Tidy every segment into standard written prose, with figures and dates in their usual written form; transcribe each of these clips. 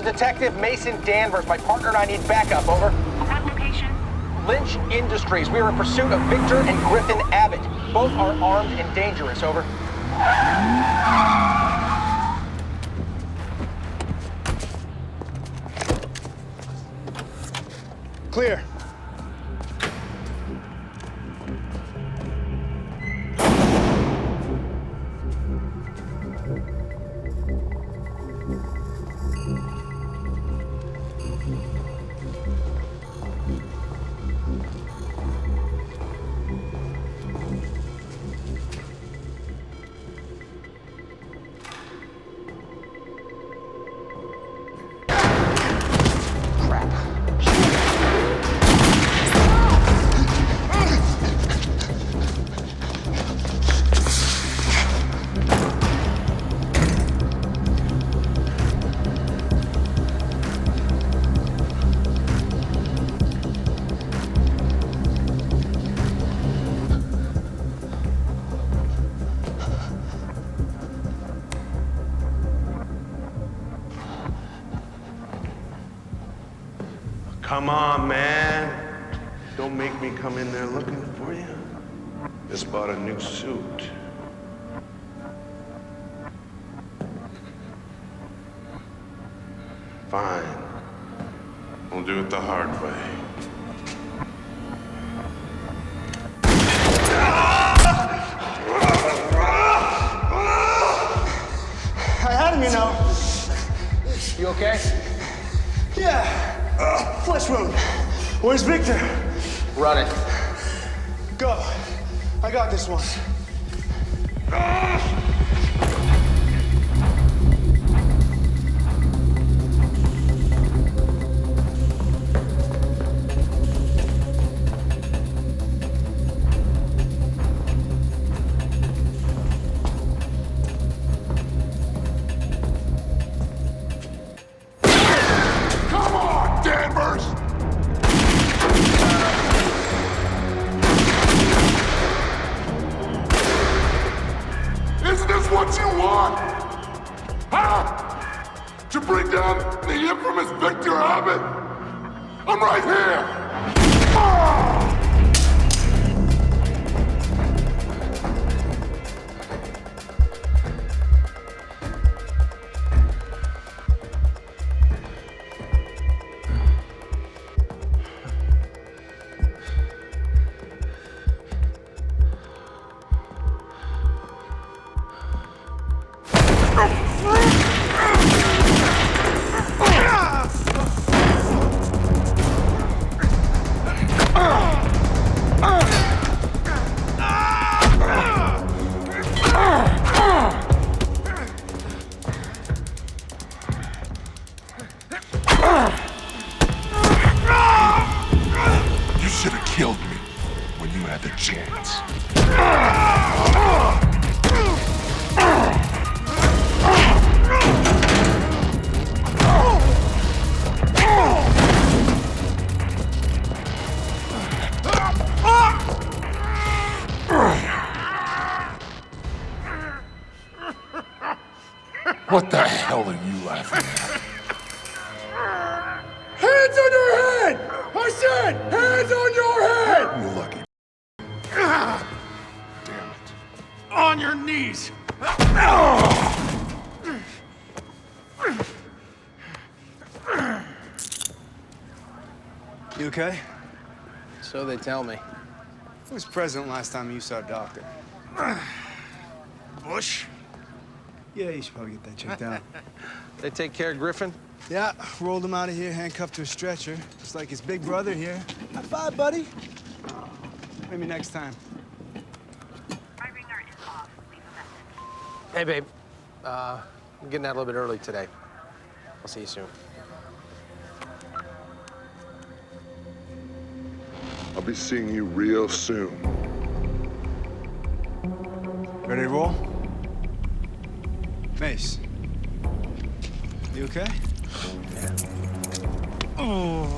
Detective Mason Danvers. My partner and I need backup, over. What location? Lynch Industries. We are in pursuit of Victor and Griffin Abbott. Both are armed and dangerous, over. Clear. Come on, man. Don't make me come in there looking for you. Just bought a new suit. Fine. We'll do it the hard way. I had him, you know. You okay? Yeah. Flesh wound. Where's Victor? Run it. Go. I got this one. Come on, Danvers! Isn't this what you want? Huh? To bring down the infamous Victor Abbott? I'm right here! Ah! You should have killed me when you had the chance. What the hell are you laughing at? Hands on your head! I said, hands on your head! You lucky. Damn it. On your knees! You okay? So they tell me. Who was present last time you saw a doctor? Bush? Yeah, you should probably get that checked out. They take care of Griffin? Yeah, rolled him out of here, handcuffed to a stretcher. Just like his big brother here. High five, buddy. Maybe next time. My ringer is off. Leave a message. Hey, babe. I'm getting out a little bit early today. I'll see you soon. I'll be seeing you real soon. Ready to roll? Mace. You okay? Yeah. Oh.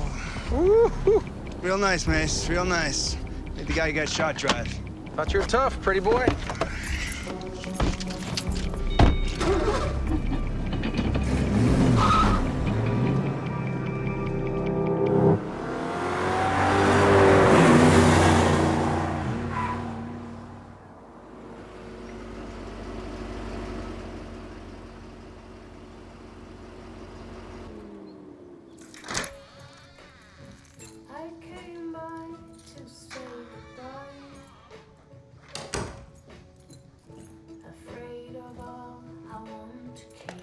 Real nice, Mace. Real nice. Made the guy who got shot drive. Thought you were tough, pretty boy. I came by to say goodbye. Afraid of all I want to keep.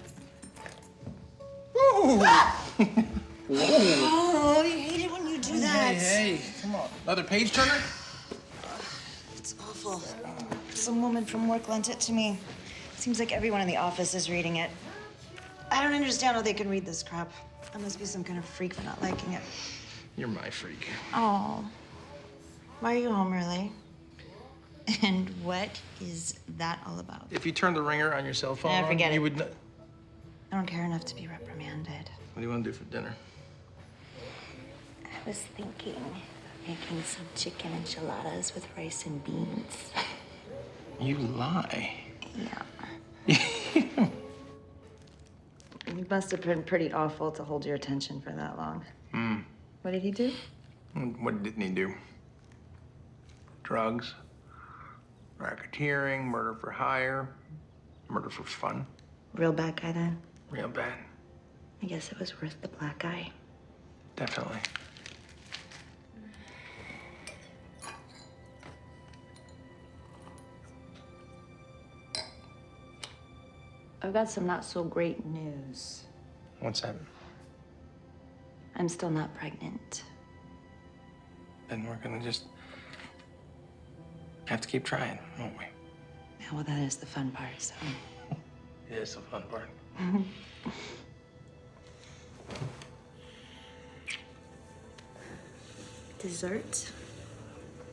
Oh, I hate it when you do that. Hey, come on. Another page turner? It's awful. Some woman from work lent it to me. Seems like everyone in the office is reading it. I don't understand how they can read this crap. I must be some kind of freak for not liking it. You're my freak. Oh. Why are you home early? And what is that all about? If you turned the ringer on your cell phone, Forget you it. would. I don't care enough to be reprimanded. What do you want to do for dinner? I was thinking of making some chicken enchiladas with rice and beans. You lie. Yeah. He must have been pretty awful to hold your attention for that long. What did he do? What didn't he do? Drugs, racketeering, murder for hire, murder for fun. Real bad guy then? Real bad. I guess it was worth the black eye. Definitely. I've got some not so great news. What's that? I'm still not pregnant. Then we're gonna just have to keep trying, won't we? Yeah, well, that is the fun part, so. It is the fun part. Dessert?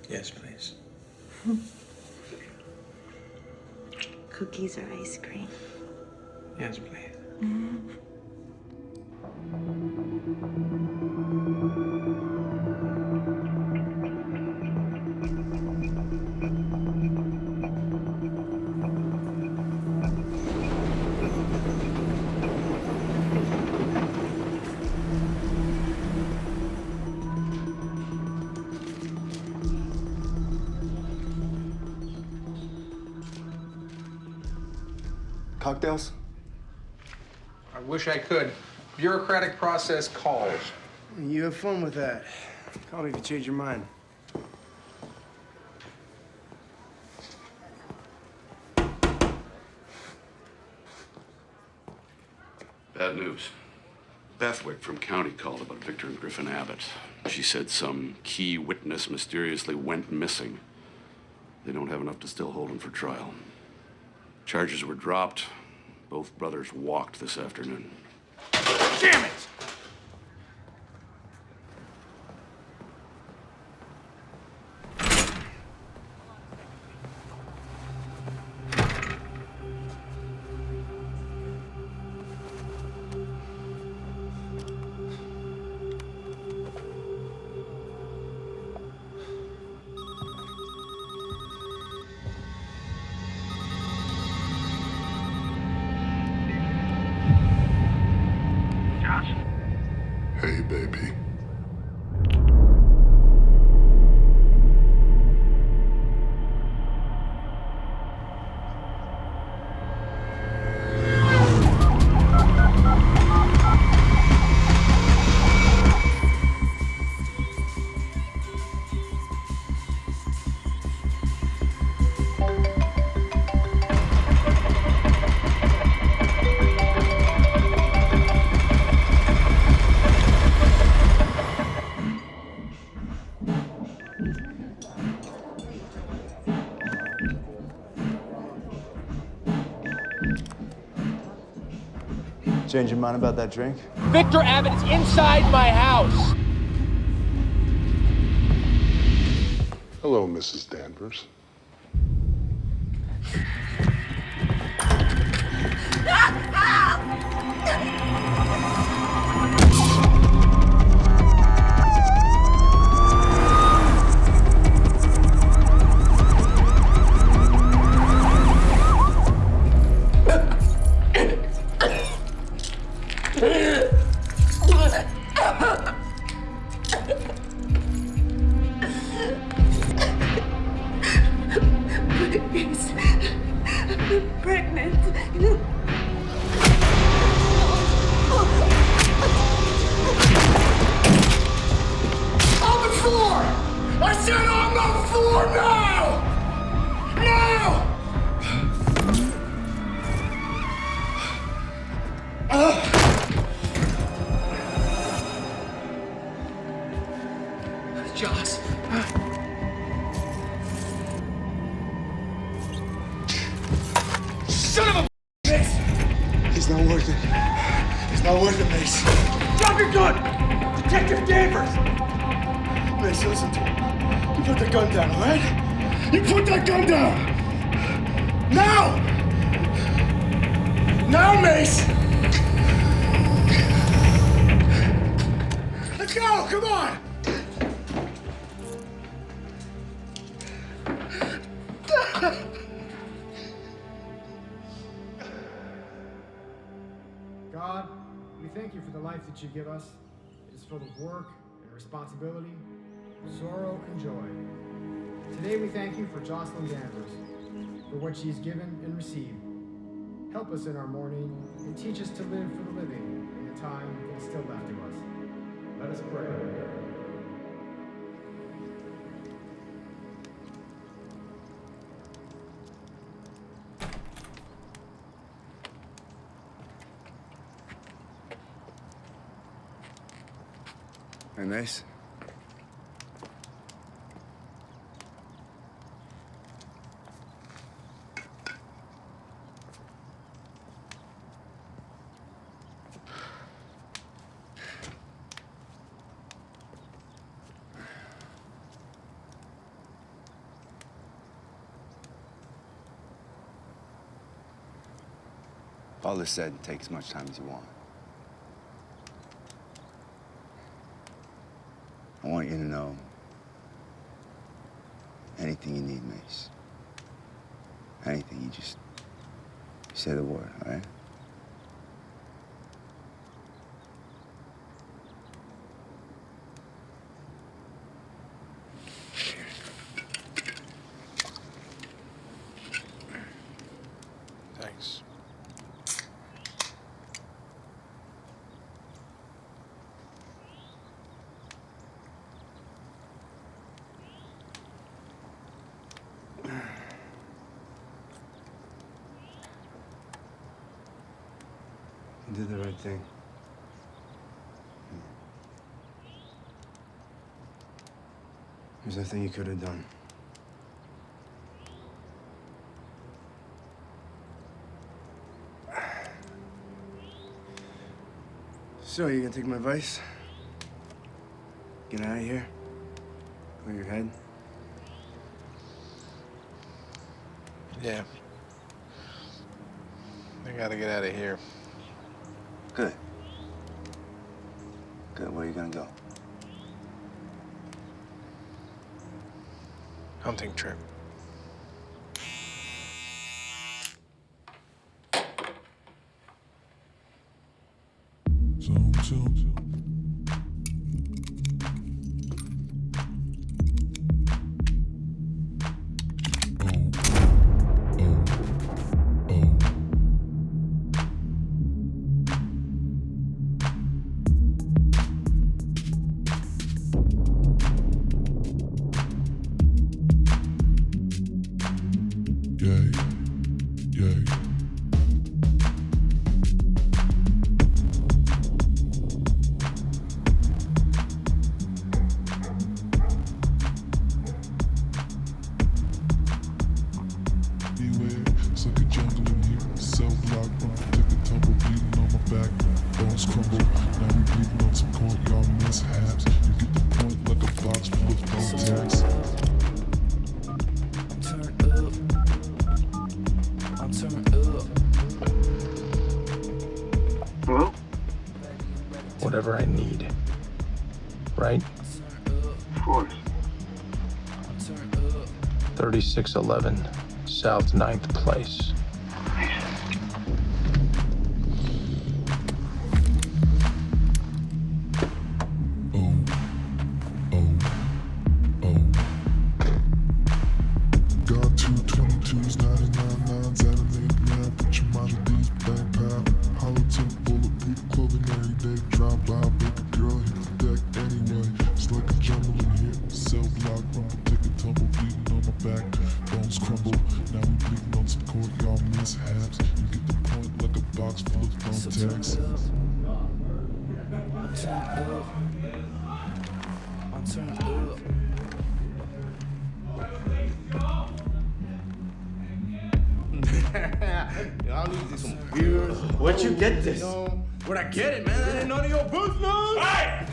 Yes, please. Cookies or ice cream? Yes, please. Cocktails? I wish I could. Bureaucratic process calls. You have fun with that. Call me if you change your mind. Bad news. Bethwick from County called about Victor and Griffin Abbott. She said some key witness mysteriously went missing. They don't have enough to still hold him for trial. Charges were dropped. Both brothers walked this afternoon. Damn it! Hey, baby. Change your mind about that drink? Victor Abbott is inside my house. Hello, Mrs. Danvers. Please. I'm pregnant. Joss. Son of a Mace! He's not worth it. He's not worth it, Mace. Drop your gun! Detective Danvers! Mace, listen to me. You put the gun down, all right? You put that gun down! Now! Now, Mace! Let's go! Come on! God, we thank you for the life that you give us. It is full of work and responsibility, sorrow and joy. Today we thank you for Jocelyn Danvers, for what she has given and received. Help us in our mourning and teach us to live for the living in the time that is still left to us. Let us pray. Hey, Mace. All this said, take as much time as you want. I want you to know anything you need, Mace. Anything, you say the word, all right? Thanks. You did the right thing. There's nothing you could have done. So, you gonna take my advice? Get out of here? Clear your head? Yeah. I gotta get out of here. Good. Good. Where are you gonna go? Hunting trip. Zone 2. Whatever I need. Right? Of course. 3611 South 9th Place. Got 222s, 99.9s, at an 8 put your mind at these bank pal. Hollow tip, bulletproof clothing every day. Drive by, baby girl, hit the deck anyway. It's like a jungle in here. Cell block, rumble, take a tumble, bleeding on my back. Bones crumble, now we bleeding on some courtyard mishaps. You get the point like a box full of thumbtacks. I'm turned up. Where'd you get this? Where'd I get it, man? That ain't none of your business. Hey!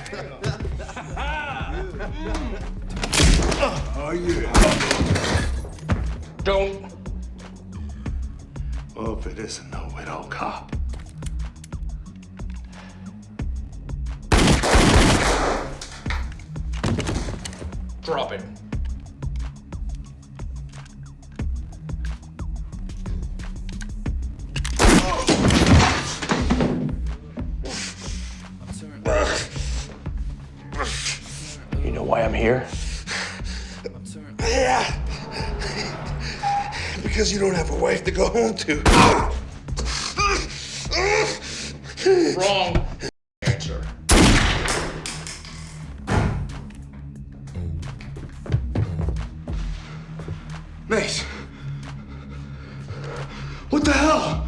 Oh, yeah. Don't. Well, if it isn't no widow cop. Drop it. You know why I'm here? Yeah. Because you don't have a wife to go home to. Wrong answer. Mace. What the hell?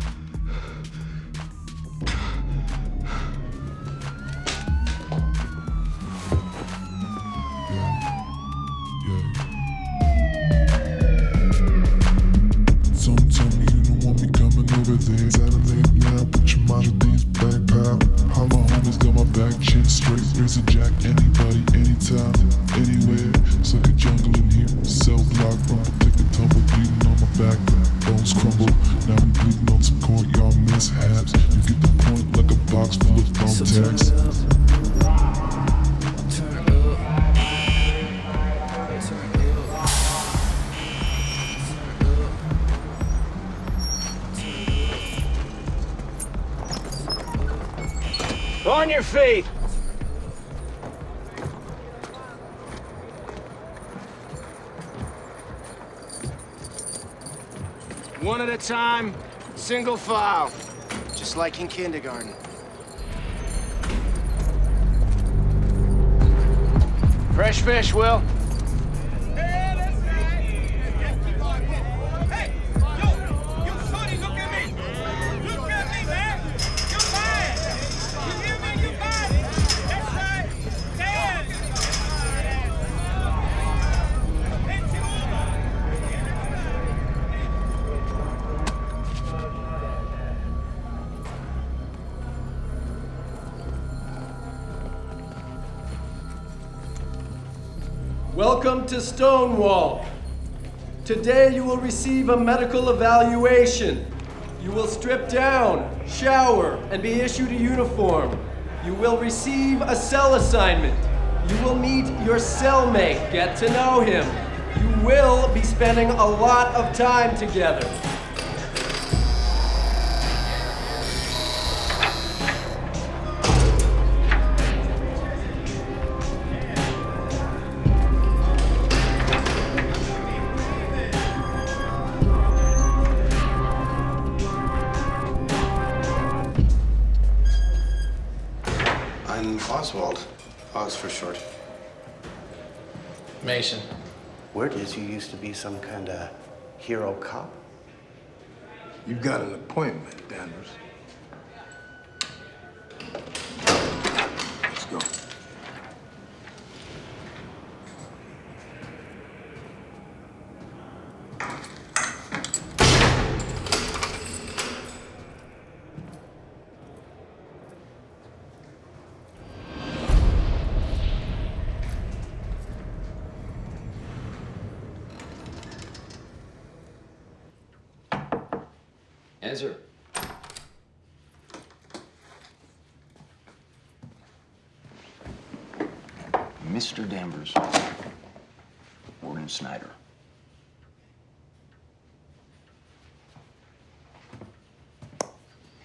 Some tell me you don't want me coming over there. Saturday now, put your mind at these back pal. Holla homies got my back, chin straight. Razor jack, anybody, anytime, anywhere. Suck a jungle in here, cell block, rumble, take a tumble, bleeding on my back. Bones crumble, now we bleeding on some courtyard mishaps. You get the point like a box full of thumbtacks. On your feet! One at a time, single file, just like in kindergarten. Fresh fish, Will. Welcome to Stonewall. Today you will receive a medical evaluation. You will strip down, shower, and be issued a uniform. You will receive a cell assignment. You will meet your cellmate, get to know him. You will be spending a lot of time together. I'm Oswald. Oz for short. Mason. Word is you used to be some kind of hero cop. You've got an appointment, Danvers. Let's go. Answer. Mr. Danvers. Warden Snyder.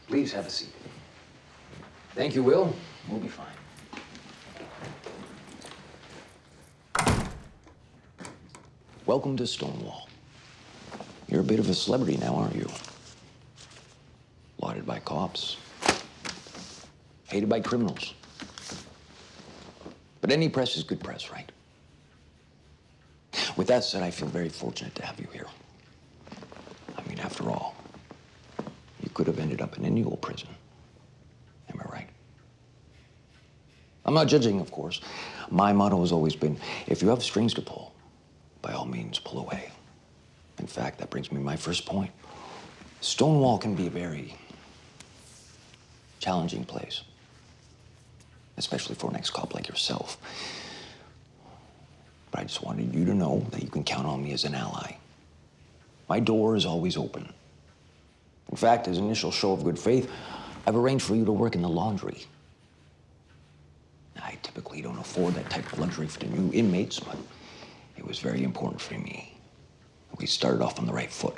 Please have a seat. Thank you, Will. We'll be fine. Welcome to Stonewall. You're a bit of a celebrity now, aren't you? Lauded by cops. Hated by criminals. But any press is good press, right? With that said, I feel very fortunate to have you here. I mean, after all, you could have ended up in any old prison. Am I right? I'm not judging, of course. My motto has always been, if you have strings to pull, by all means, pull away. In fact, that brings me to my first point. Stonewall can be a very challenging place, especially for an ex-cop like yourself. But I just wanted you to know that you can count on me as an ally. My door is always open. In fact, as an initial show of good faith, I've arranged for you to work in the laundry. I typically don't afford that type of luxury for the new inmates, but it was very important for me. We started off on the right foot.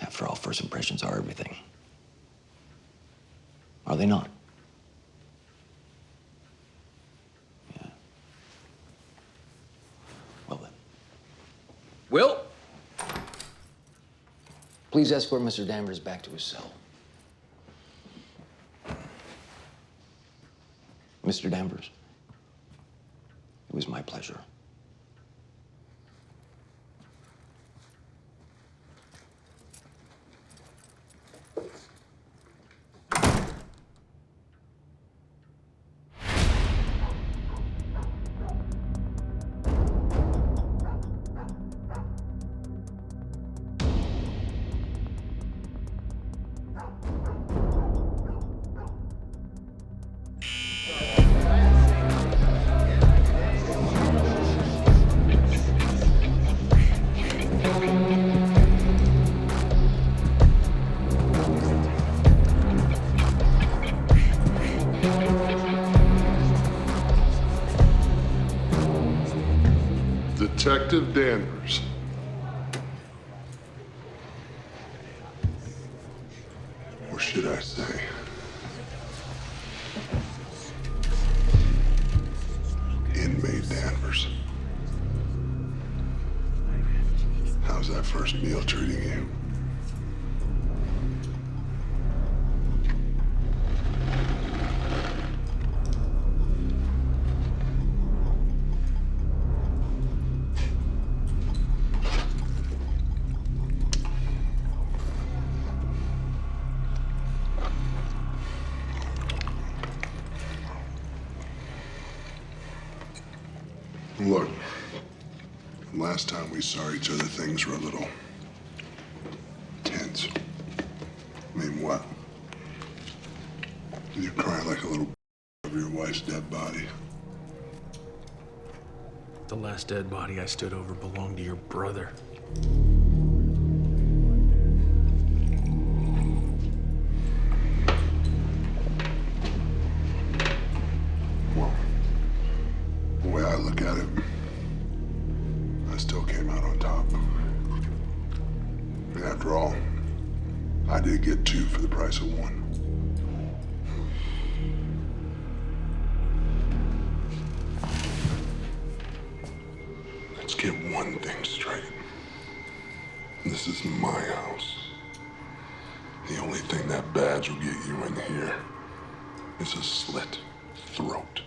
After all, first impressions are everything. Are they not? Yeah. Well then. Will? Please escort Mr. Danvers back to his cell. Mr. Danvers, it was my pleasure. Detective Danvers. Or should I say, inmate Danvers. How's that first meal treating you? Look, last time we saw each other, things were a little tense. I mean, what? You crying like a little over your wife's dead body. The last dead body I stood over belonged to your brother. Well, the way I look at it, I still came out on top. And after all, I did get two for the price of one. Let's get one thing straight. This is my house. The only thing that badge will get you in here is a slit throat.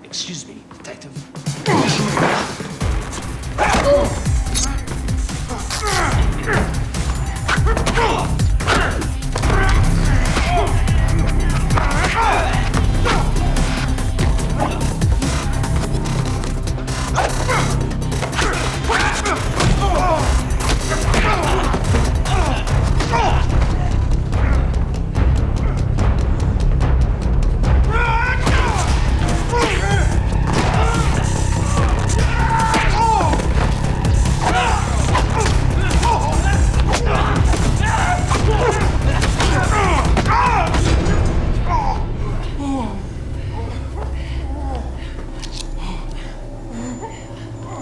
Excuse me, detective.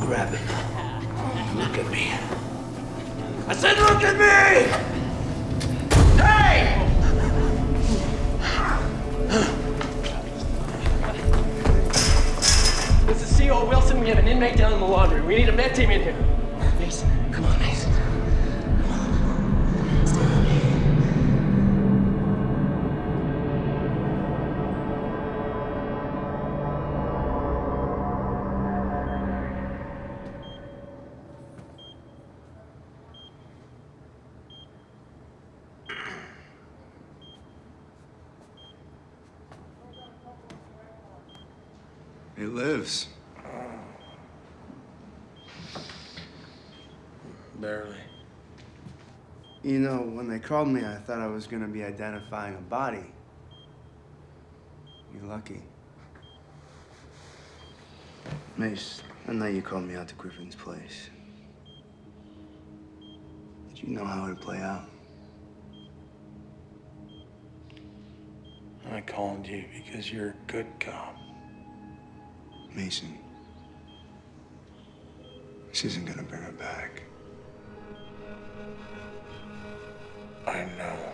Grab it. Look at me. I said look at me! Hey! CO Wilson, we have an inmate down in the laundry. We need a med team in here. Mason, come on, Mason. He lives. Barely. You know, when they called me, I thought I was gonna be identifying a body. You're lucky. Mace, I know you called me out to Griffin's place. Did you know how it would play out? I called you because you're a good cop. Mason, this isn't gonna bring her back. I know.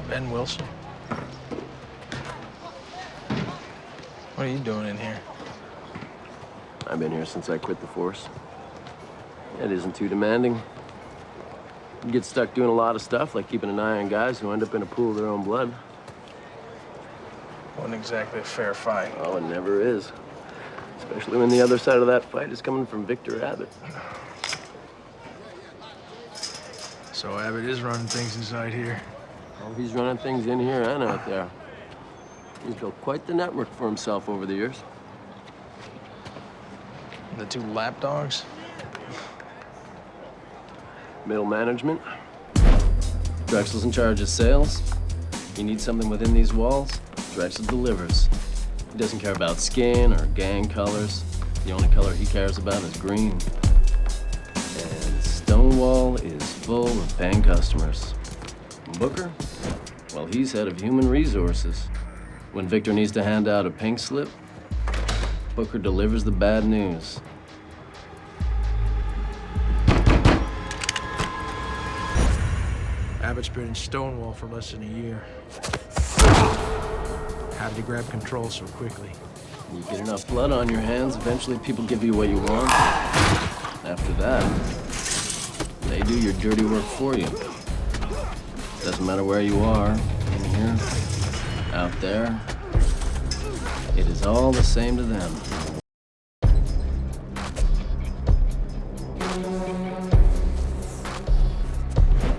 Ben Wilson? What are you doing in here? I've been here since I quit the force. It isn't too demanding. You get stuck doing a lot of stuff, like keeping an eye on guys who end up in a pool of their own blood. Wasn't exactly a fair fight. Oh, it never is. Especially when the other side of that fight is coming from Victor Abbott. So Abbott is running things inside here. Oh, he's running things in here and out there. He's built quite the network for himself over the years. The two lapdogs? Middle management. Drexel's in charge of sales. You need something within these walls, Drexel delivers. He doesn't care about skin or gang colors. The only color he cares about is green. And Stonewall is full of paying customers. Booker? Well, he's head of human resources. When Victor needs to hand out a pink slip, Booker delivers the bad news. Abbott's been in Stonewall for less than a year. How did he grab control so quickly? You get enough blood on your hands, eventually people give you what you want. After that, they do your dirty work for you. Doesn't matter where you are, in here, out there, it is all the same to them.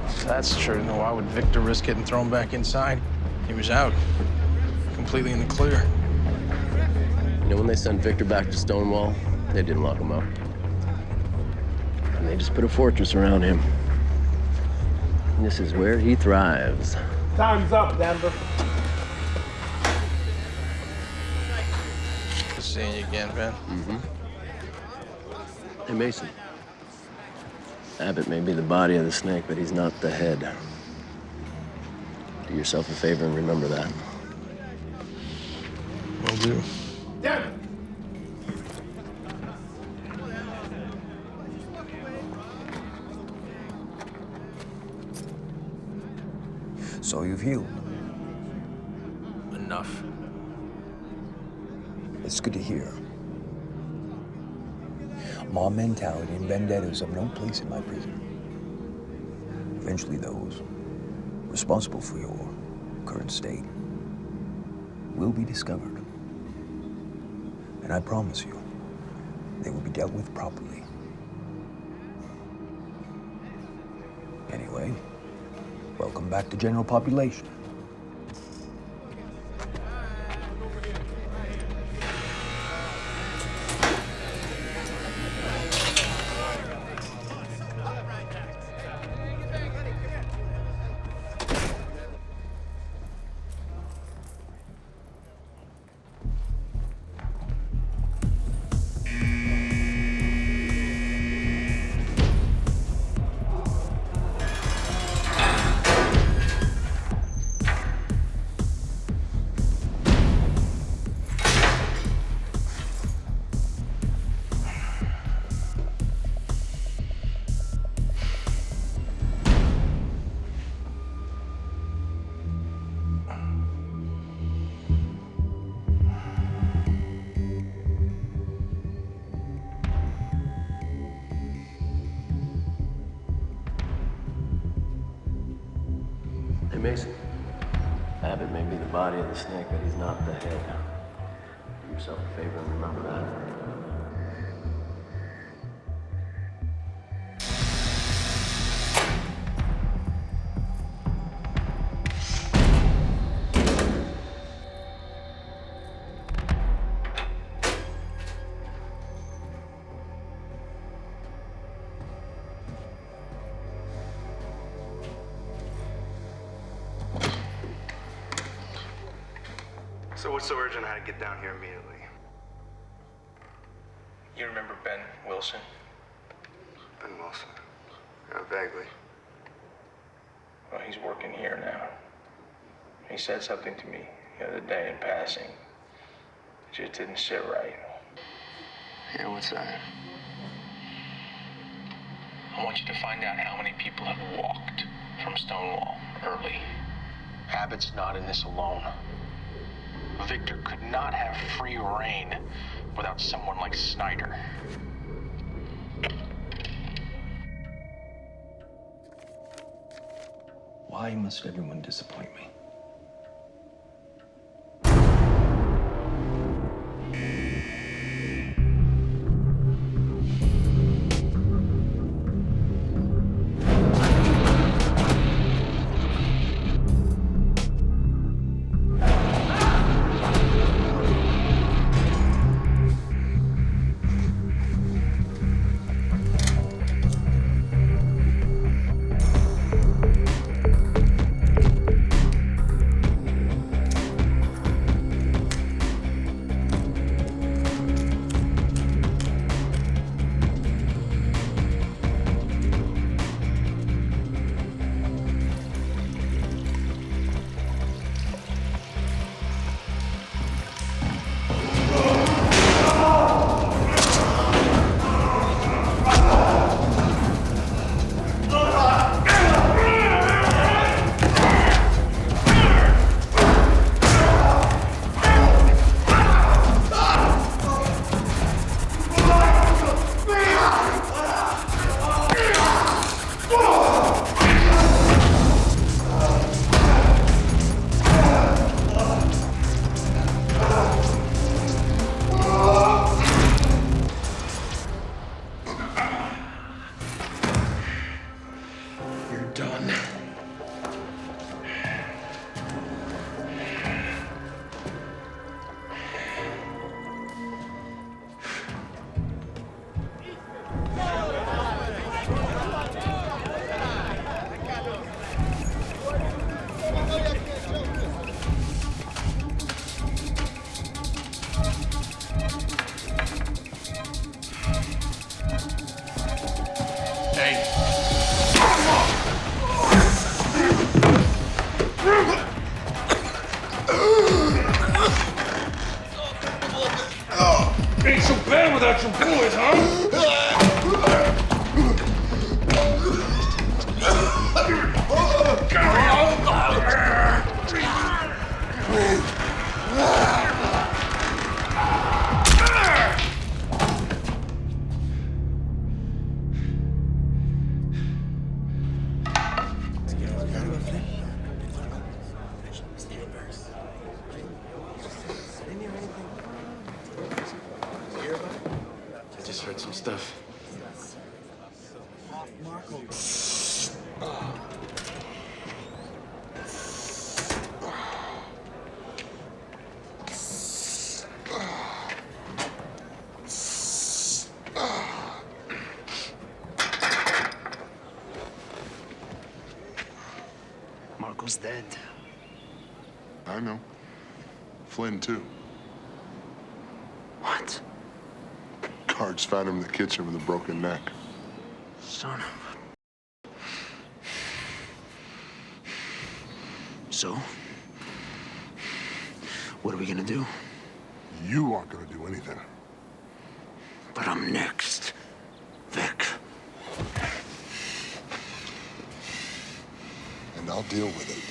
If that's true, then why would Victor risk getting thrown back inside? He was out, completely in the clear. You know, when they sent Victor back to Stonewall, they didn't lock him up. And they just put a fortress around him. And this is where he thrives. Time's up, Denver. Good seeing you again, Ben. Mm-hmm. Hey, Mason. Abbott may be the body of the snake, but he's not the head. Do yourself a favor and remember that. Will do. Denver! So you've healed. Enough. It's good to hear. Mob mentality and vendettas have no place in my prison. Eventually, those responsible for your current state will be discovered. And I promise you, they will be dealt with properly. Anyway, welcome back to general population. Mason. Abbott may be the body of the snake, but he's not the head. Do yourself a favor and remember that. So what's so urgent? I had to get down here immediately. You remember Ben Wilson? Ben Wilson. Yeah, vaguely. Well, he's working here now. He said something to me the other day in passing. It just didn't sit right. Yeah, what's that? I want you to find out how many people have walked from Stonewall early. Abbott's not in this alone. Victor could not have free reign without someone like Snyder. Why must everyone disappoint me? Ain't so bad without your boys, I just heard some stuff. Marco's dead. I know. Flynn, too. What? Guards found him in the kitchen with a broken neck. Son of a... So? What are we gonna do? You aren't gonna do anything. But I'm next, Vic. And I'll deal with it.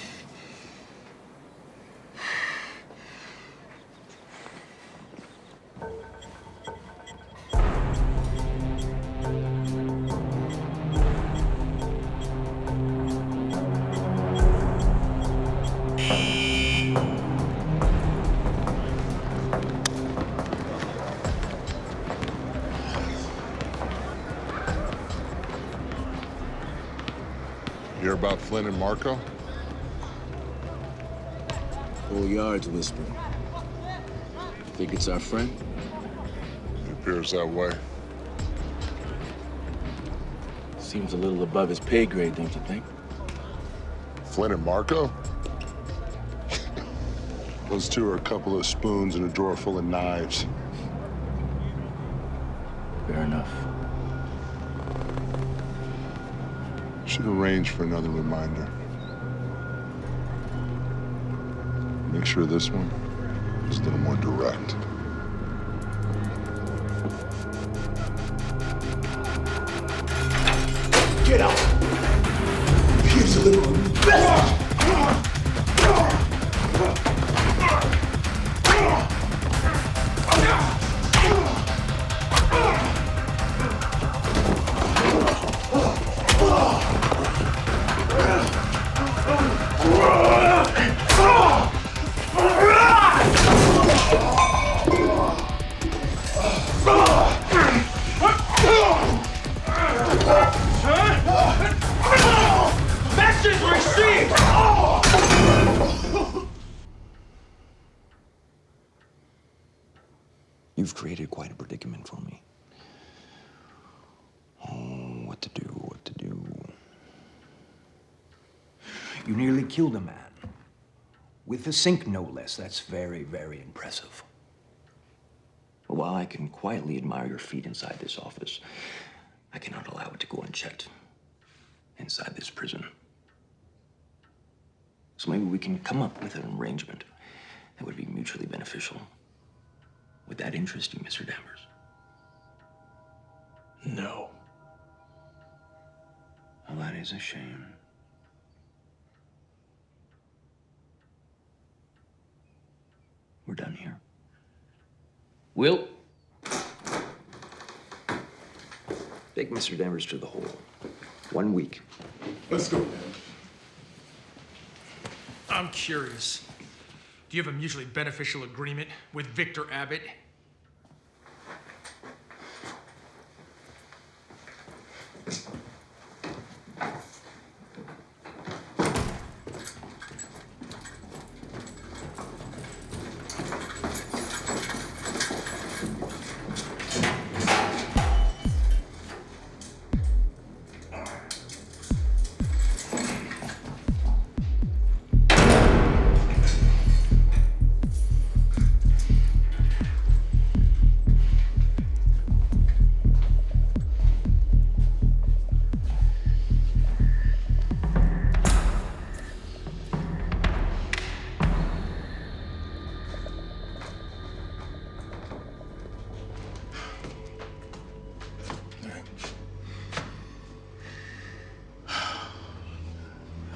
about Flynn and Marco? Whole yard's whispering. Think it's our friend? It appears that way. Seems a little above his pay grade, don't you think? Flynn and Marco? Those two are a couple of spoons in a drawer full of knives. Fair enough. Should arrange for another reminder. Make sure this one is a little more direct. Get out! Here's a little message! Message received! You've created quite a predicament for me. Oh, what to do, what to do. You nearly killed a man. With a sink, no less. That's very, very impressive. But while I can quietly admire your feat inside this office, I cannot allow it to go unchecked inside this prison. So maybe we can come up with an arrangement that would be mutually beneficial. Would that interest you, Mr. Danvers? No. Well, that is a shame. We're done here. Will, take Mr. Danvers to the hole. 1 week. Let's go, man. I'm curious. Do you have a mutually beneficial agreement with Victor Abbott?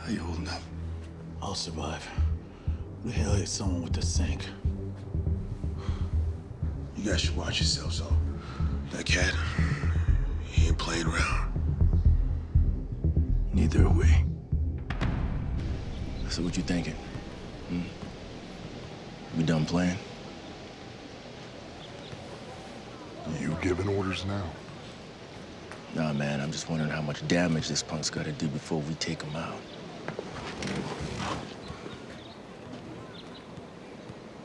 How you holding up? I'll survive. Who the hell is someone with the sink? You guys should watch yourselves, though. That cat, he ain't playing around. Neither are we. So what you thinking? We done playing? You giving orders now? Nah, man, I'm just wondering how much damage this punk's gotta do before we take him out.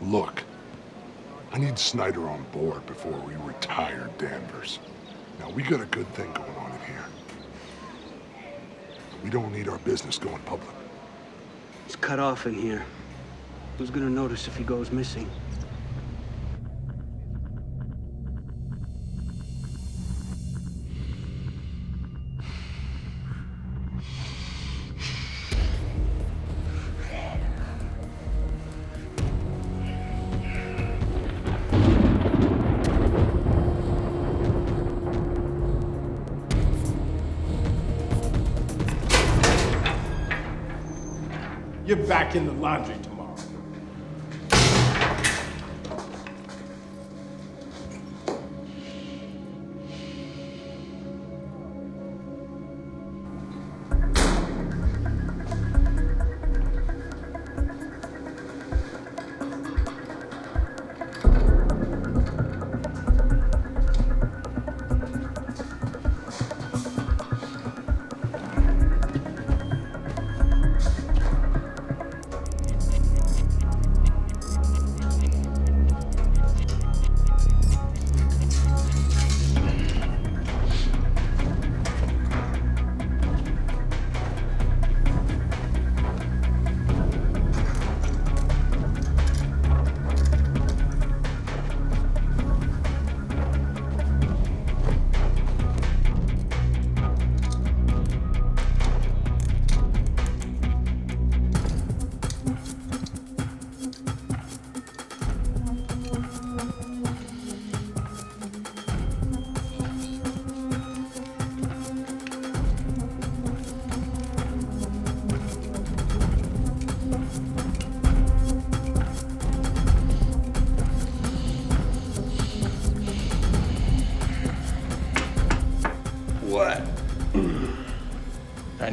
Look, I need Snyder on board before we retire Danvers. Now, we got a good thing going on in here. We don't need our business going public. It's cut off in here. Who's gonna notice if he goes missing? You're back in the laundry tomorrow.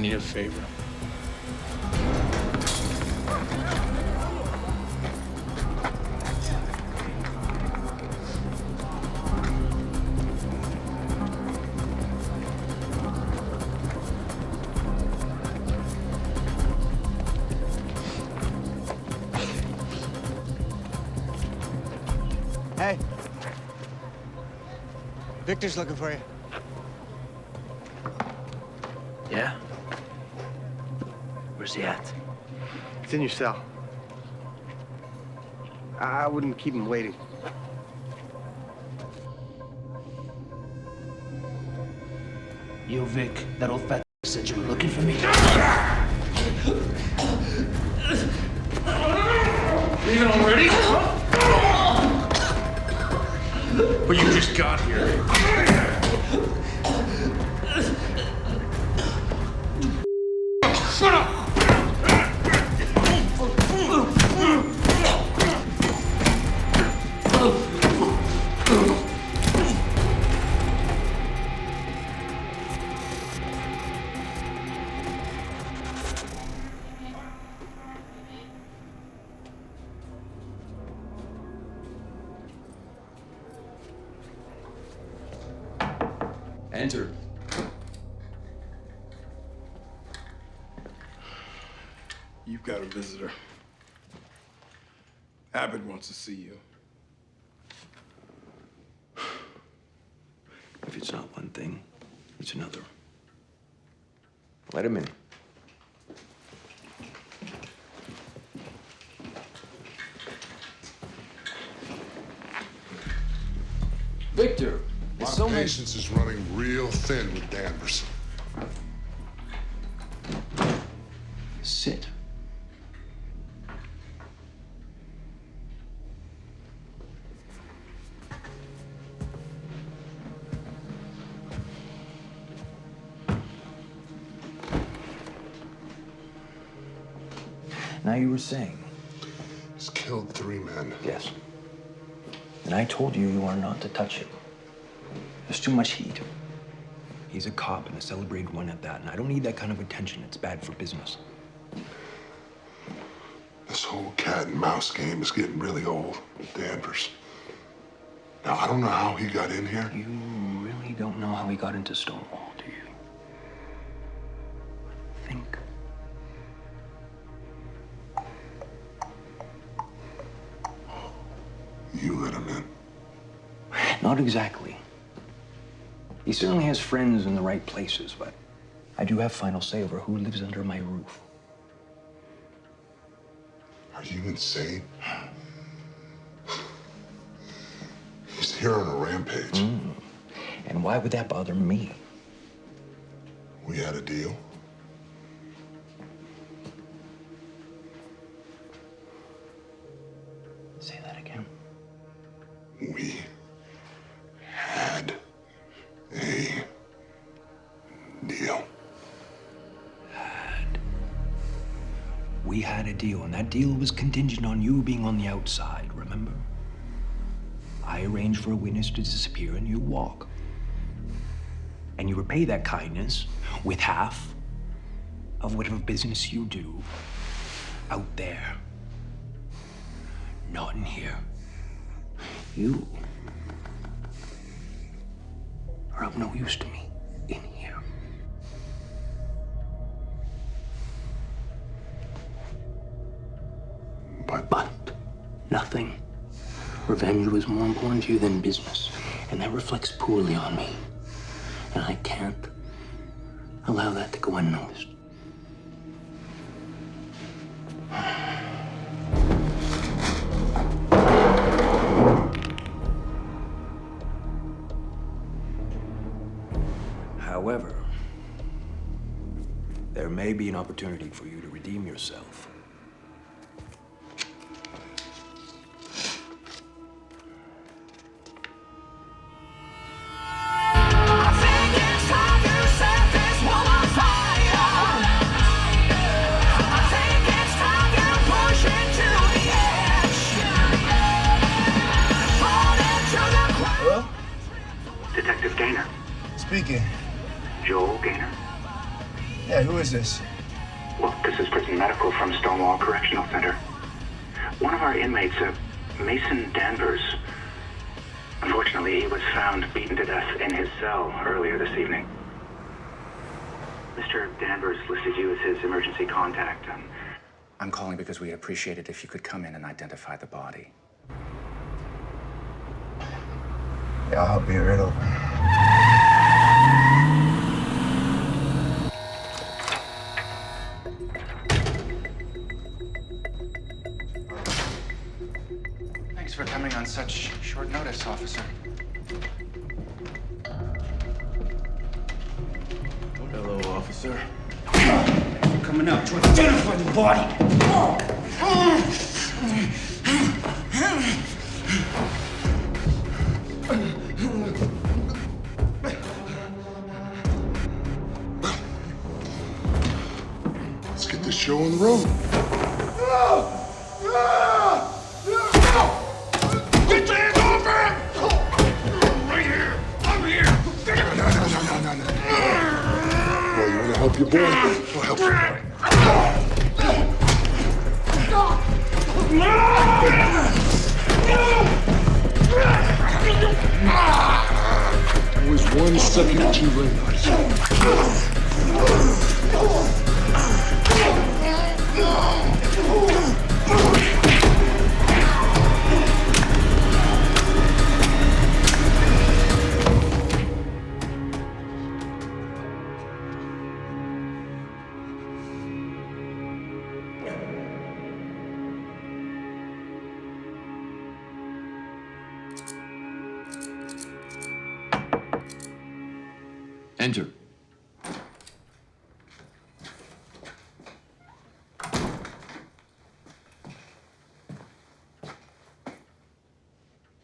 need a favor. Hey. Victor's looking for you. Yeah? Where's he at? It's in your cell. I wouldn't keep him waiting. Yo, Vic, that old fat said you were looking for me. Leaving already? But you just got here. Shut up! Enter. You've got a visitor. Abbott wants to see you. If it's not one thing, it's another. Let him in. Victor, My so many... patience is running real thin with Danvers. Sit. Now you were saying? He's killed 3 men. Yes. And I told you are not to touch it. There's too much heat. He's a cop and a celebrated one at that, and I don't need that kind of attention. It's bad for business. This whole cat and mouse game is getting really old with Danvers. Now, I don't know how he got in here. You really don't know how he got into Stonewall, do you? Think. You let him in. Not exactly. He certainly has friends in the right places, but I do have final say over who lives under my roof. Are you insane? He's here on a rampage. And why would that bother me? We had a deal. Say that again. We had a deal. We had a deal, and that deal was contingent on you being on the outside, remember? I arranged for a witness to disappear and you walk. And you repay that kindness with half of whatever business you do out there. Not in here. You are of no use to me in here. But nothing. Revenge was more important to you than business, and that reflects poorly on me. And I can't allow that to go unnoticed. However, there may be an opportunity for you to redeem yourself. Hello? Detective Gaynor. Speaking. Joel Gaynor. Yeah, who Who is this? Look, this is Prison Medical from Stonewall Correctional Center. One of our inmates, Mason Danvers. Unfortunately, he was found beaten to death in his cell earlier this evening. Mr. Danvers listed you as his emergency contact. I'm calling because we'd appreciate it if you could come in and identify the body. Yeah, I'll be right over. Thanks for coming on such short notice, officer. Hello, officer. You're coming out to identify the body. Let's get this show on the road. Get your hands off him! Right here! I'm here! No. Well, you want to help your boy? We'll help your boy. Always 1 second too late. Enter.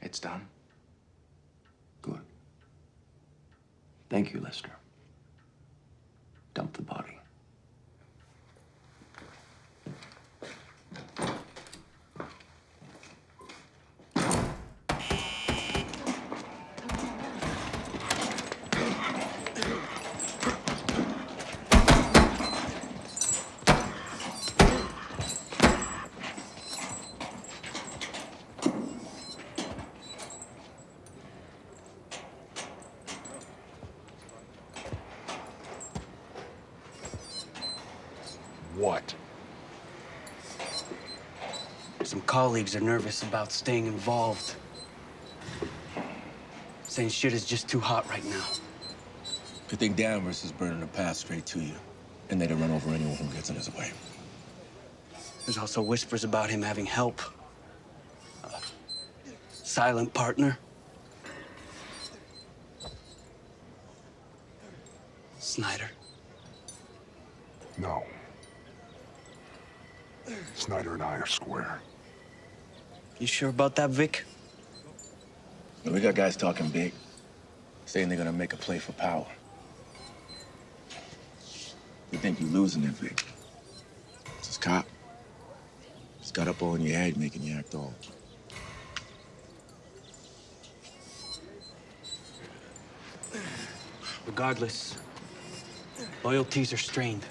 It's done. Good. Thank you, Lester. Dump the body. What? Some colleagues are nervous about staying involved. Saying shit is just too hot right now. I think Danvers is burning a path straight to you, and they'd run over anyone who gets in his way. There's also whispers about him having help. A silent partner. Snyder. No. Snyder and I are square. You sure about that, Vic? We got guys talking big, saying they're gonna make a play for power. You think you're losing it, Vic? It's this cop. He's got up all in your head, making you act all. Regardless, loyalties are strained.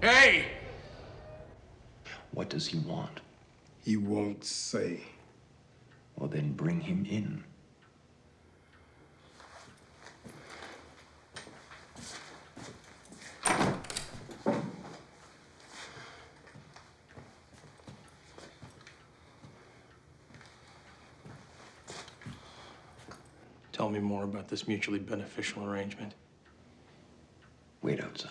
Hey! What does he want? He won't say. Well, then bring him in. tell me more about this mutually beneficial arrangement? Wait outside.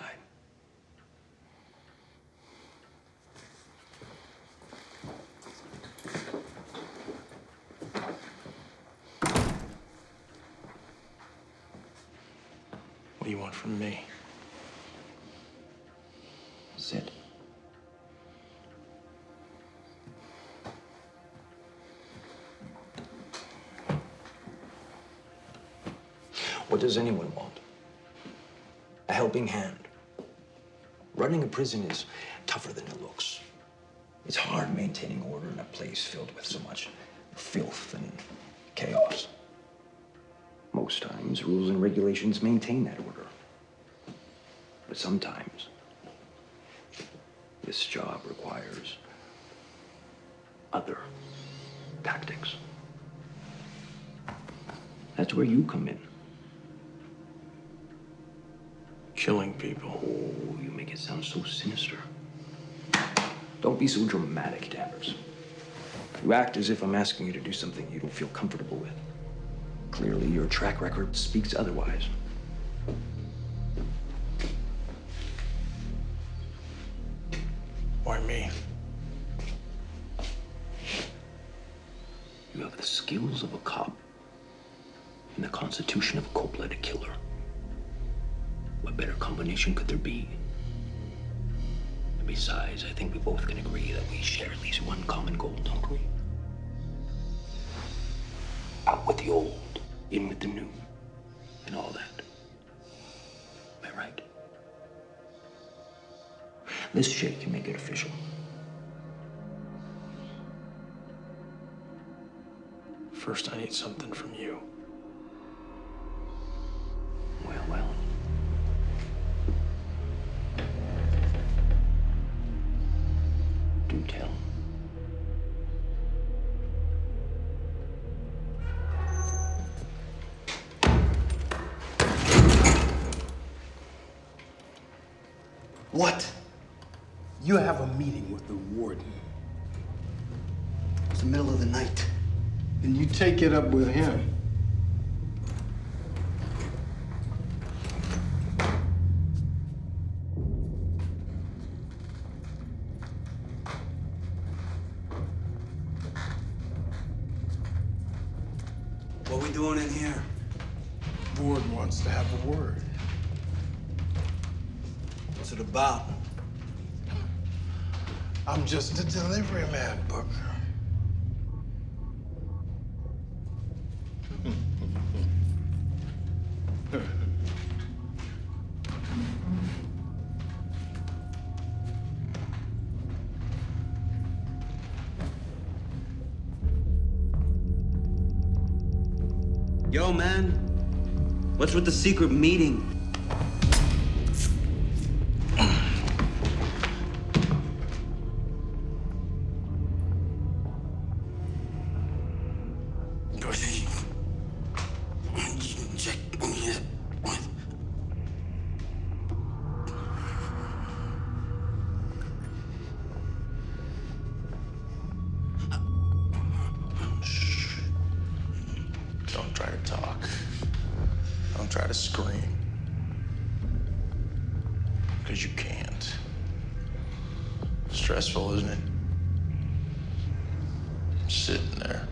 What do you want from me? Sit. What does anyone want? A helping hand. Running a prison is tougher than it looks. It's hard maintaining order in a place filled with so much filth and chaos. Most times, rules and regulations maintain that order. But sometimes, this job requires other tactics. That's where you come in. Killing people. Oh, you make it sound so sinister. Don't be so dramatic, Danvers. You act as if I'm asking you to do something you don't feel comfortable with. Clearly, your track record speaks otherwise. Why me? You have the skills of a cop and the constitution of a cold-blooded killer. What better combination could there be? And besides, I think we both can agree that we share at least one common goal, don't we? Out with the old, in with the new, and all that. Am I right? Let's shake and make it official. First, I need something from you. Well. Do tell. What? You have a meeting with the warden. It's the middle of the night. And you take it up with him. What we doing in here? Board wants to have a word. What's it about? I'm just a delivery man, Booker. Yo, man. What's with the secret meeting? Don't try to talk. Don't try to scream. Because you can't. Stressful, isn't it? Sitting there,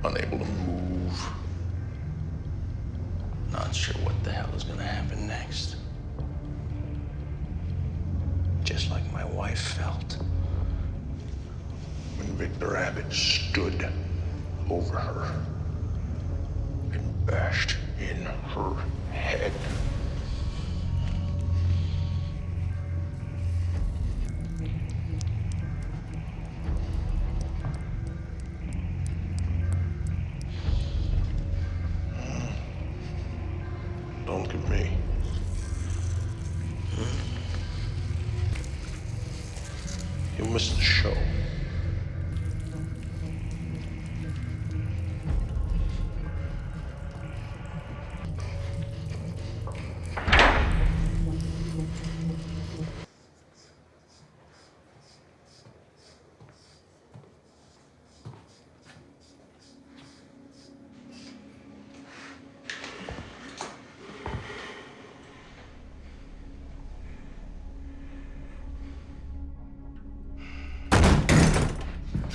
unable to move, not sure what the hell is gonna happen next. Just like my wife felt when Victor Abbott stood over her and bashed in her head. Don't look at me. You missed the show.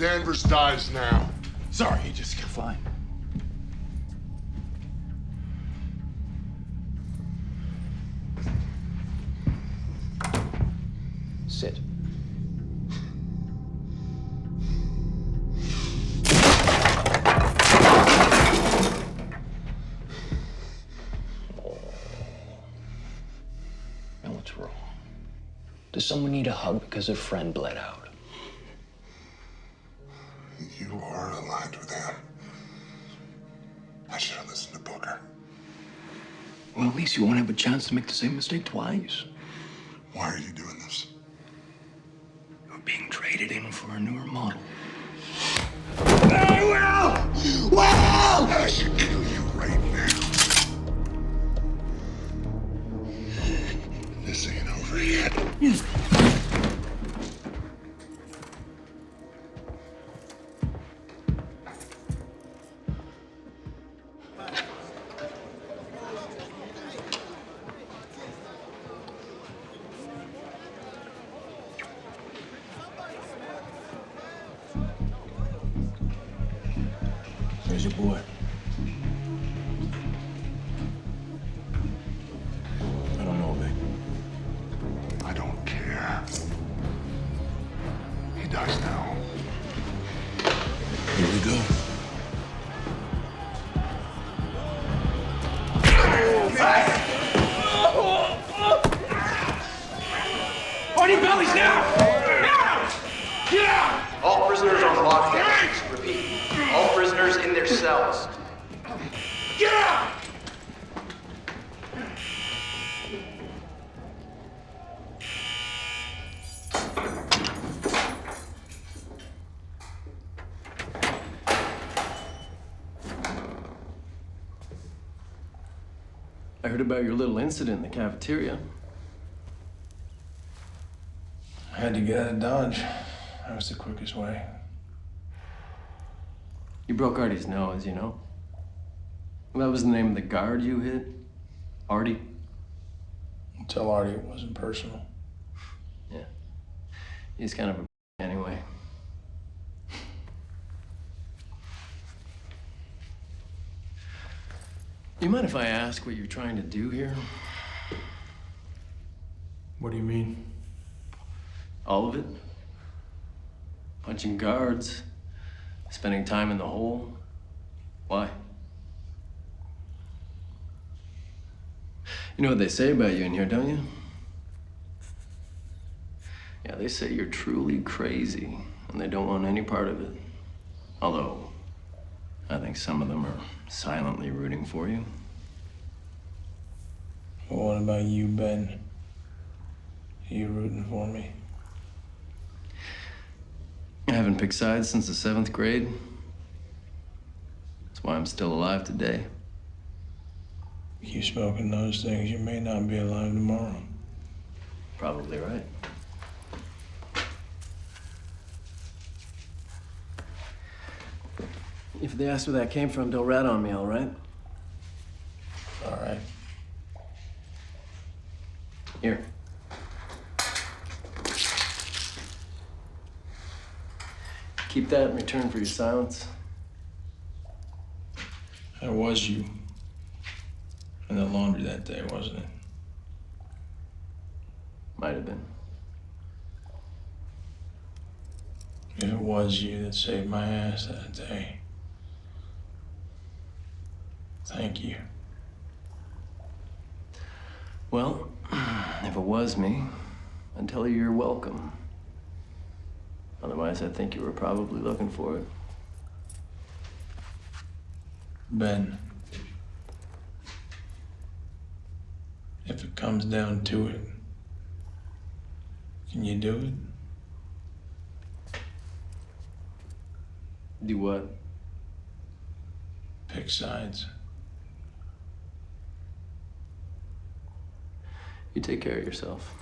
Danvers dies now. Sorry, he just got fine. Sit. Now what's wrong? Does someone need a hug because a friend bled out? You are aligned with him. I should have listened to Booker. Well, at least you won't have a chance to make the same mistake twice. Why are you doing this? You're being traded in for a newer model. Will! I should kill you right now. This ain't over yet. Where's your boy? I don't know, Vic. I don't care. He dies now. Here we go. Party bellies now! Now! Get out! All prisoners on lockdown. Repeat. All prisoners in their cells. Get out! I heard about your little incident in the cafeteria. I had to get out of Dodge. That was the quickest way. You broke Artie's nose, you know? That was the name of the guard you hit? Artie? Tell Artie it wasn't personal. Yeah. He's kind of a anyway. You mind if I ask what you're trying to do here? What do you mean? All of it? Punching guards, spending time in the hole. Why? You know what they say about you in here, don't you? Yeah, they say you're truly crazy, and they don't want any part of it. Although, I think some of them are silently rooting for you. Well, what about you, Ben? Are you rooting for me? I haven't picked sides since the 7th grade. That's why I'm still alive today. Keep smoking those things, you may not be alive tomorrow. Probably right. If they ask where that came from, don't rat on me, all right? All right. Here. Keep that in return for your silence. That was you. In the laundry that day, wasn't it? Might have been. If it was you that saved my ass that day, thank you. Well, if it was me, I'd tell you you're welcome. Otherwise, I think you were probably looking for it. Ben, if it comes down to it, can you do it? Do what? Pick sides. You take care of yourself.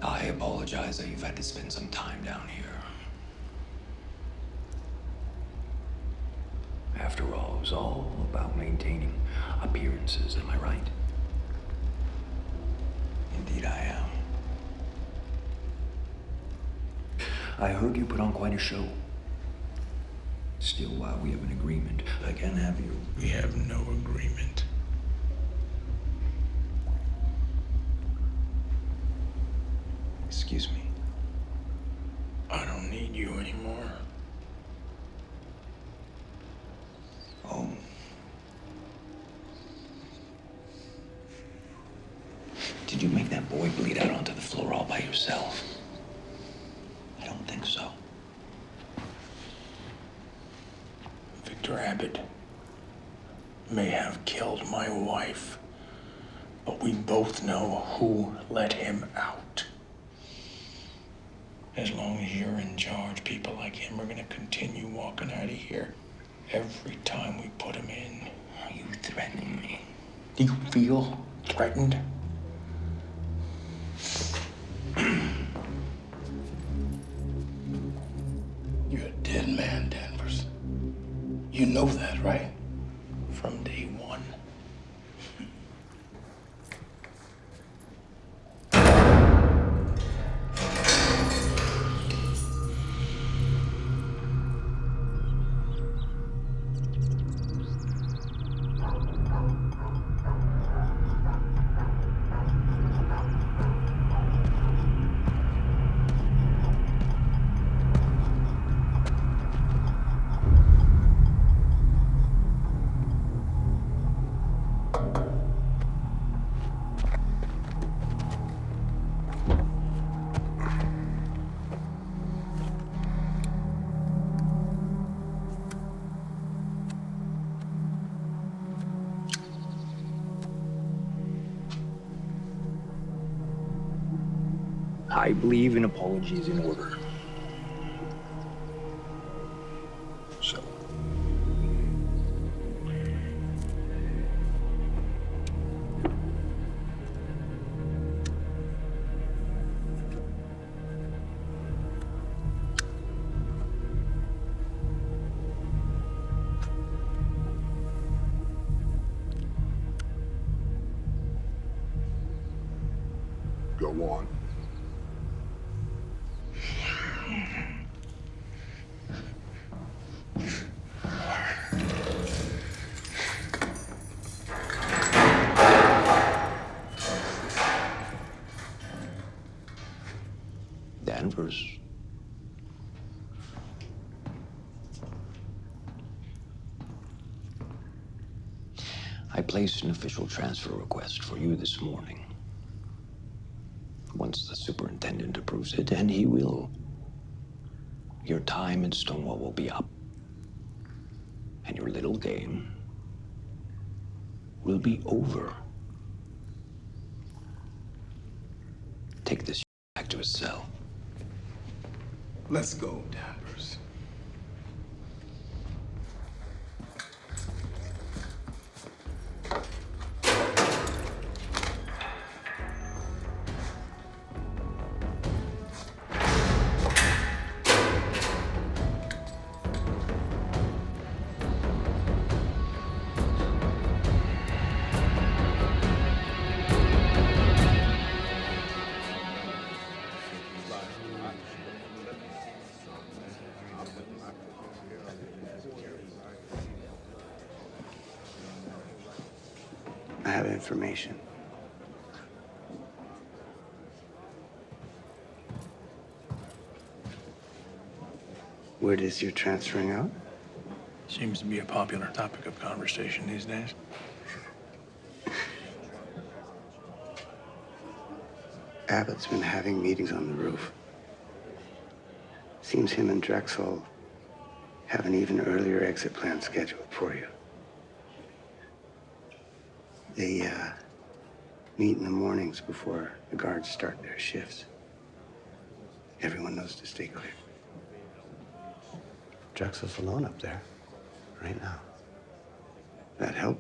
I apologize that you've had to spend some time down here. After all, it was all about maintaining appearances, am I right? Indeed I am. I heard you put on quite a show. Still, while we have an agreement, I can have you. We have no agreement. Excuse me. I don't need you anymore. Oh. Did you make that boy bleed out onto the floor all by yourself? I don't think so. Victor Abbott may have killed my wife, but we both know who let him out. As long as you're in charge, people like him are gonna continue walking out of here every time we put him in. Are you threatening me? Do you feel threatened? You're a dead man, Danvers. You know that, right? From day one. I believe an apology is in order. So. Go on. Danvers. I placed an official transfer request for you this morning. Once the superintendent approves it, and he will, your time in Stonewall will be up. And your little game will be over. Take this back to his cell. Let's go, Danvers. I have information. Word is you're transferring out? Seems to be a popular topic of conversation these days. Abbott's been having meetings on the roof. Seems him and Drexel have an even earlier exit plan scheduled for you. They meet in the mornings before the guards start their shifts. Everyone knows to stay clear. Drexel's alone up there, right now. That help?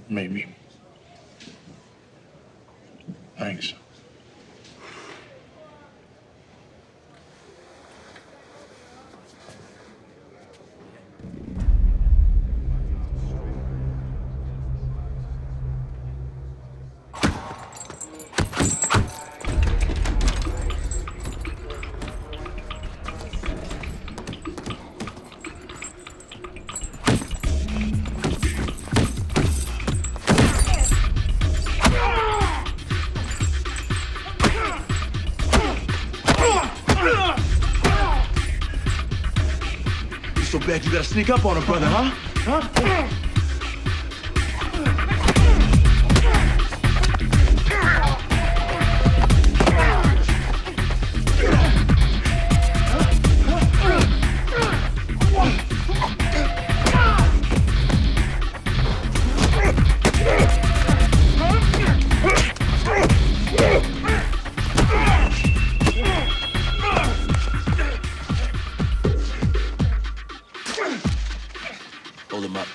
Maybe. Thanks. so bad you gotta sneak up on her, brother, huh? Huh? Hold him up.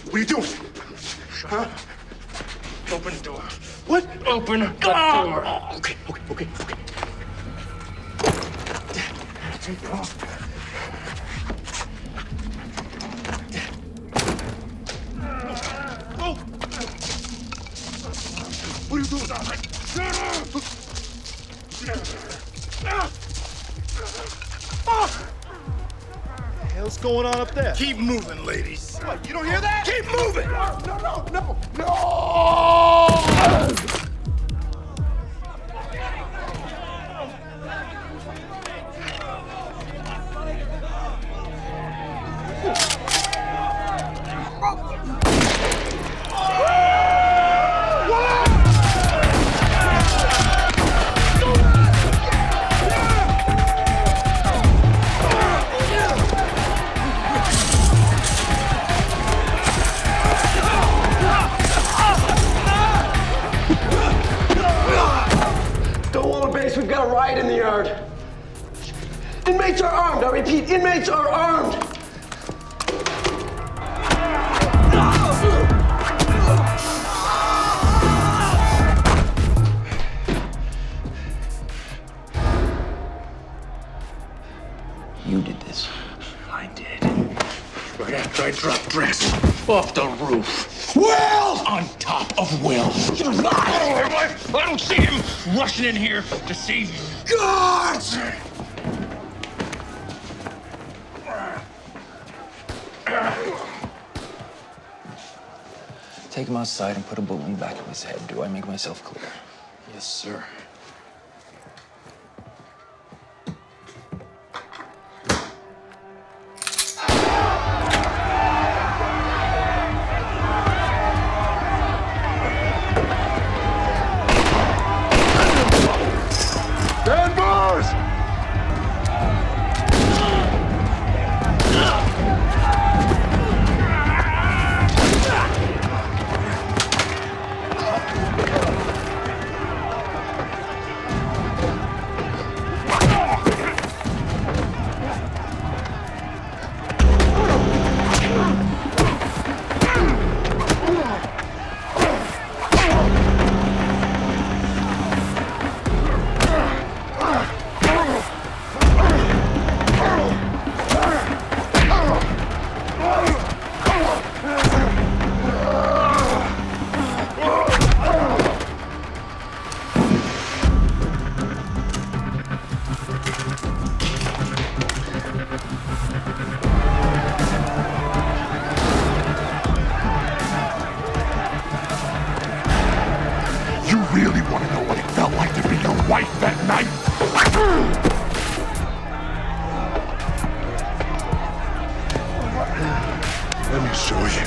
What are you doing? Huh? Open the door. What? Open the door. Okay. Oh! What are you doing? What the hell's going on up there? Keep moving, ladies. What, you don't hear that? Keep moving! No! Stonewall Base, we've got a riot in the yard. Inmates are armed, I repeat, inmates are armed. You did this. I did. Right after I dropped Dress off the roof. Will! On top of Will. You lie! I don't see him rushing in here to save you. Guards! Take him outside and put a bullet in the back of his head. Do I make myself clear? Yes, sir. Danvers! You really want to know what it felt like to be your wife that night? Let me show you.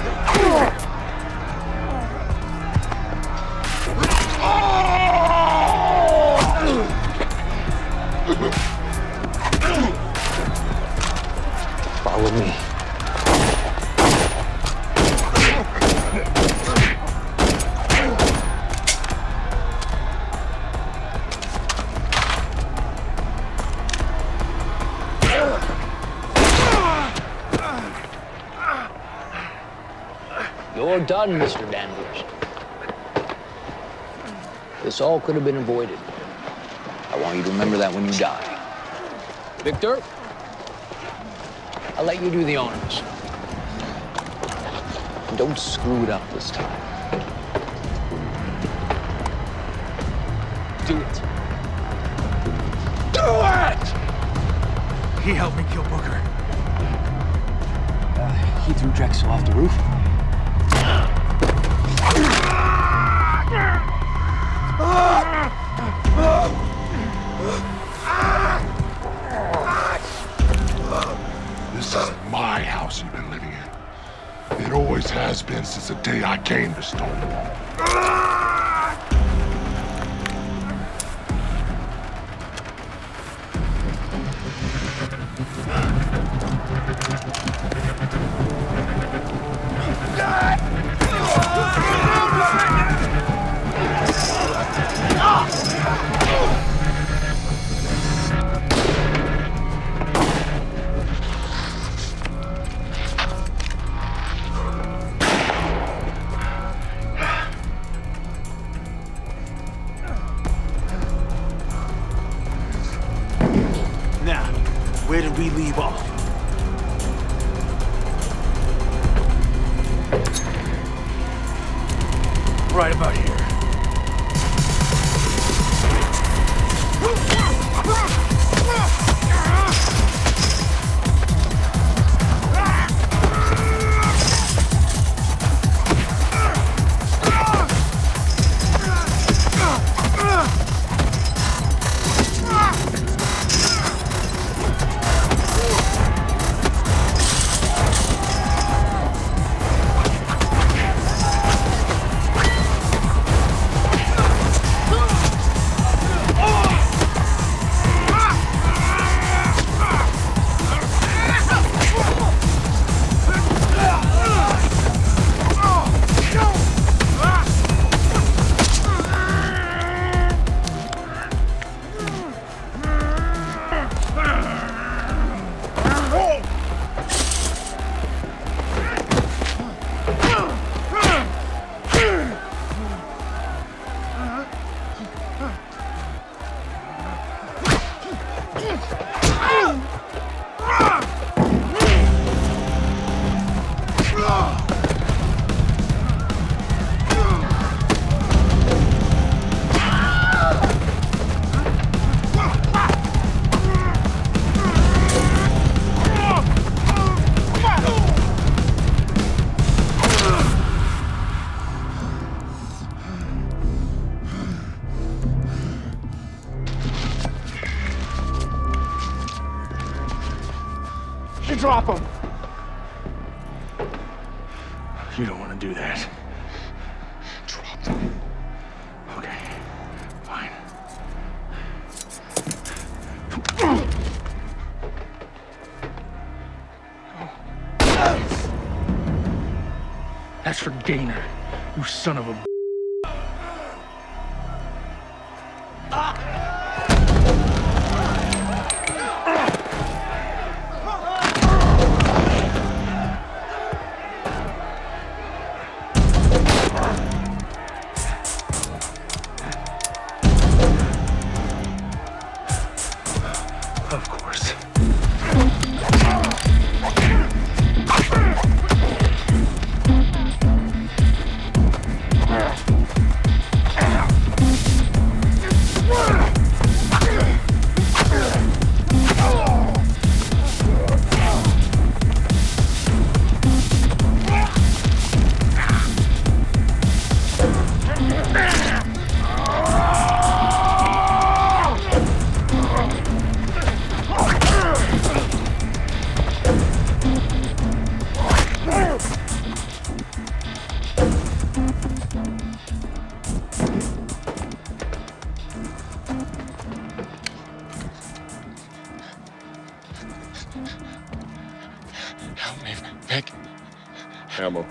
Follow me. You're done, Mr. Danvers. This all could have been avoided. I want you to remember that when you die. Victor, I'll let you do the honors. Don't screw it up this time. Do it. Do it! He helped me kill Booker. He threw Drexel off the roof. This isn't my house you've been living in. It always has been since the day I came to Stonewall. Now, where did we leave off? Right about here. Drop him! You don't want to do that. Drop them. Okay, fine. That's for Gaynor, you son of a... Of course. Help me, Vic. Ammo.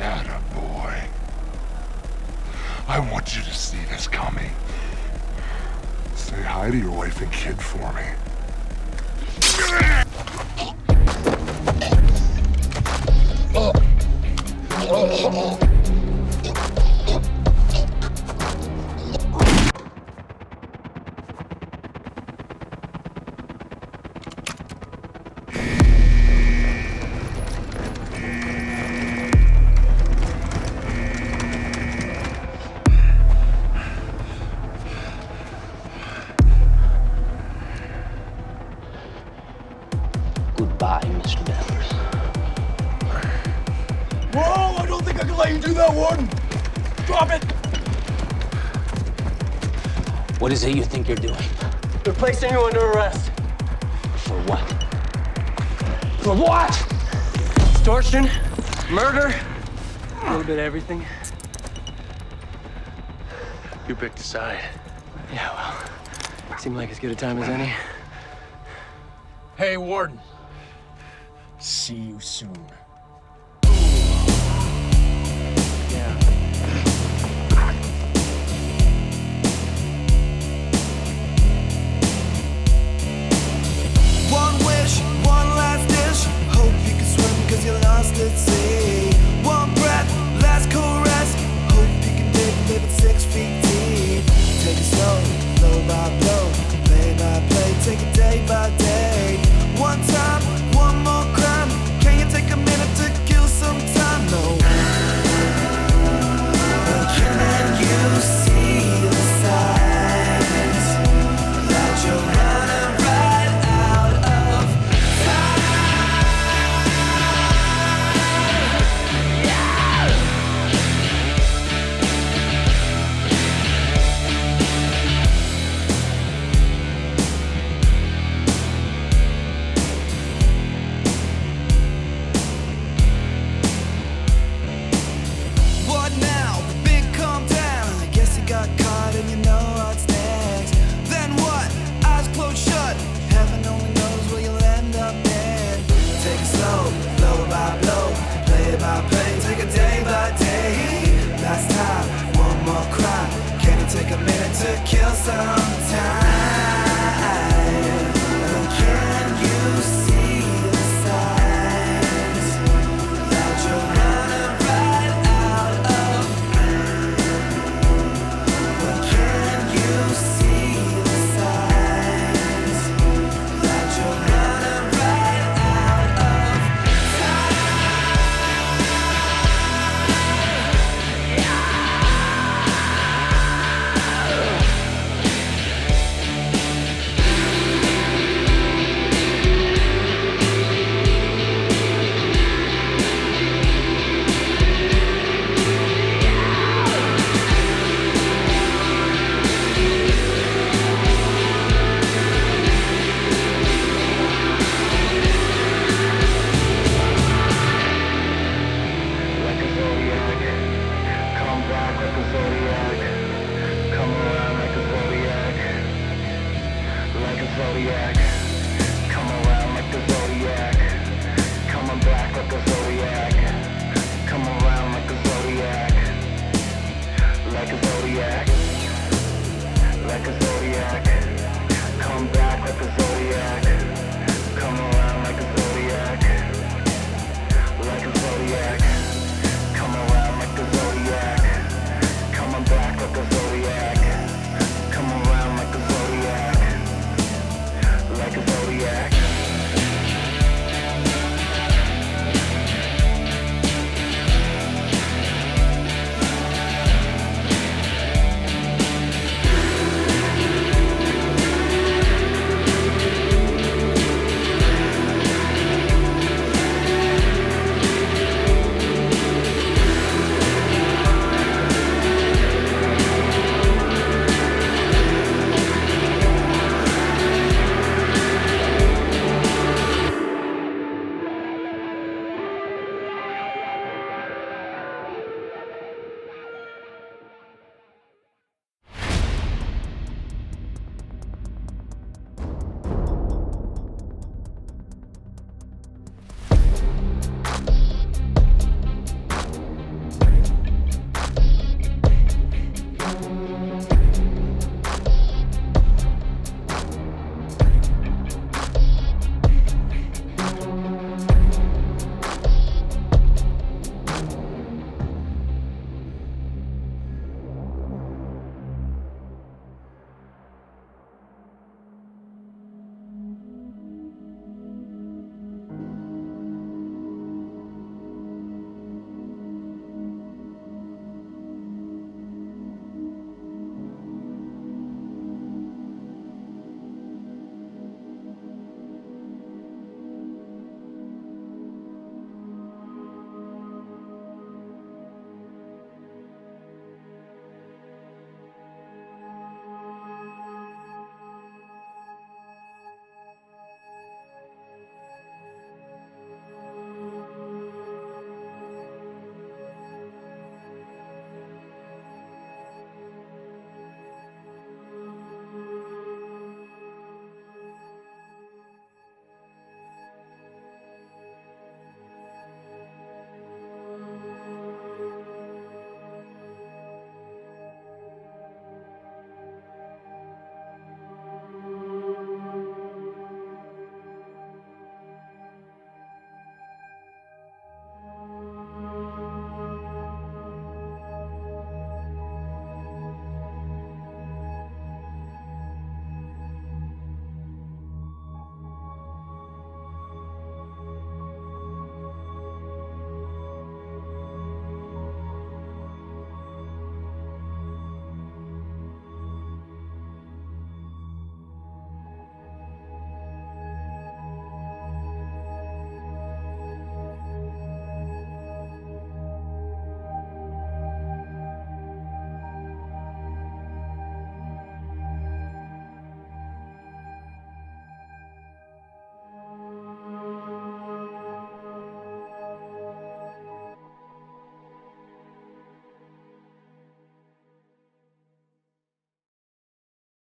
Attaboy. I want you to see this coming. Say hi to your wife and kid for me. Goodbye, Mr. Danvers. Whoa, I don't think I can let you do that one. Drop it. What is it you think you're doing? They're placing you under arrest. For what? For what? Extortion, murder, a little bit of everything. You picked a side. Yeah, well, seemed like as good a time as any. Hey, Warden. See you soon. One wish, one last dish. Hope you can swim 'cause you're lost at sea. One breath, last caress. Hope you can live at 6 feet deep. Take it slow, blow by blow, play by play, take it day by day. One time, one more crime. Can you take a minute to kill some time? No. But can you see the signs that you're running right out of What now? Big calm down. I guess you got caught and you know what's next. Then what? Eyes closed shut. Heaven only knows where you'll end up then. Take it slow, blow by blow, play by play, take it day by day. Last time, one more crime. Can you take a minute to kill some time? Can you see the signs that you're running right out of? Can you see the signs that you're running right out of like a zodiac? Come back like a zodiac. Come around like a zodiac. Like a zodiac.